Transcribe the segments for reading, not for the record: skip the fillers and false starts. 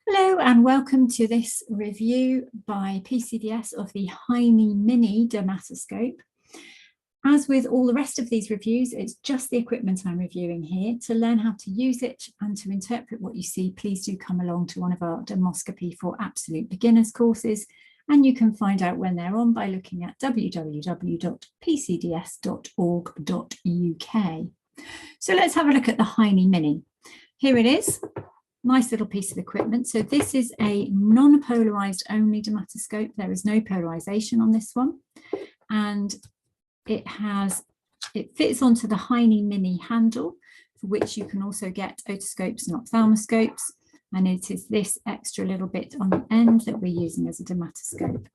Hello and welcome to this review by PCDS of the Heine Mini dermatoscope. As with all the rest of these reviews, it's just the equipment I'm reviewing here. To learn how to use it and to interpret what you see, please do come along to one of our Dermoscopy for Absolute Beginners courses, and you can find out when they're on by looking at www.pcds.org.uk. So let's have a look at the Heine Mini. Here it is. Nice little piece of equipment. So this is a non-polarized only dermatoscope. There is no polarization on this one. And it fits onto the Heine Mini handle, for which you can also get otoscopes and ophthalmoscopes. And it is this extra little bit on the end that we're using as a dermatoscope.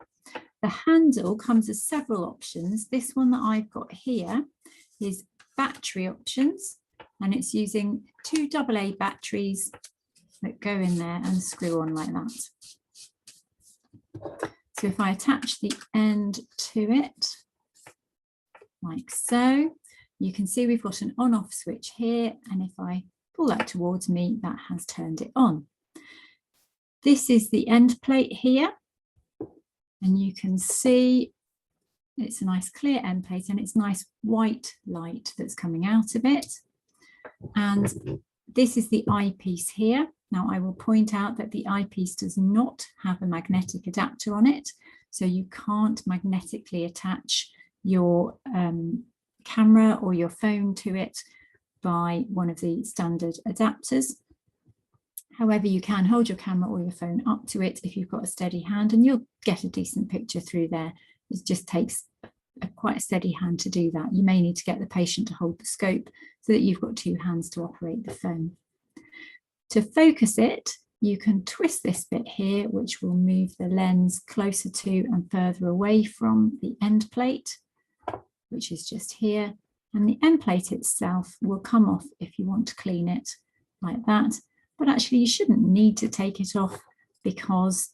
The handle comes as several options. This one that I've got here is battery options, and it's using two AA batteries that go in there and screw on like that. So if I attach the end to it, like so, you can see we've got an on-off switch here, and if I pull that towards me, that has turned it on. This is the end plate here, and you can see it's a nice clear end plate, and it's nice white light that's coming out of it. And this is the eyepiece here. Now, I will point out that the eyepiece does not have a magnetic adapter on it, so you can't magnetically attach your camera or your phone to it by one of the standard adapters. However, you can hold your camera or your phone up to it if you've got a steady hand, and you'll get a decent picture through there. It just takes quite a steady hand to do that. You may need to get the patient to hold the scope so that you've got two hands to operate the phone. To focus it, you can twist this bit here, which will move the lens closer to and further away from the end plate, which is just here. And the end plate itself will come off if you want to clean it like that. But actually, you shouldn't need to take it off because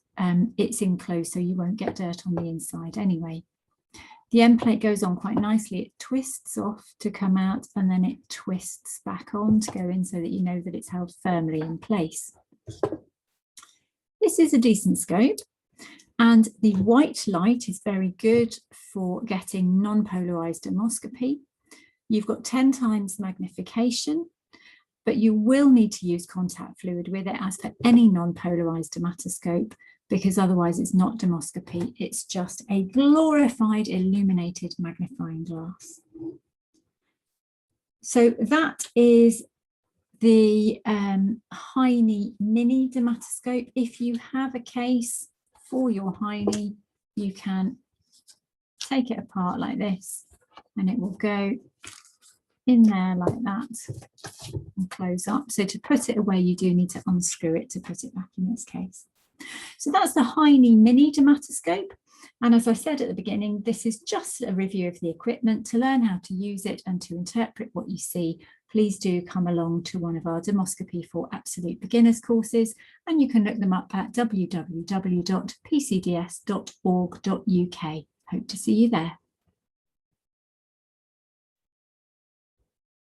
it's enclosed, so you won't get dirt on the inside anyway. The end plate goes on quite nicely. It twists off to come out, and then it twists back on to go in so that you know that it's held firmly in place. This is a decent scope, and the white light is very good for getting non-polarized dermoscopy. You've got 10 times magnification, but you will need to use contact fluid with it, as for any non-polarized dermatoscope, because otherwise it's not dermoscopy, it's just a glorified illuminated magnifying glass. So that is the Heine Mini dermatoscope. If you have a case for your Heine, you can take it apart like this, and it will go in there like that and close up. So to put it away, you do need to unscrew it to put it back in this case. So that's the Heine Mini dermatoscope. And as I said at the beginning, this is just a review of the equipment. To learn how to use it and to interpret what you see, please do come along to one of our Dermoscopy for Absolute Beginners courses, and you can look them up at www.pcds.org.uk. Hope to see you there.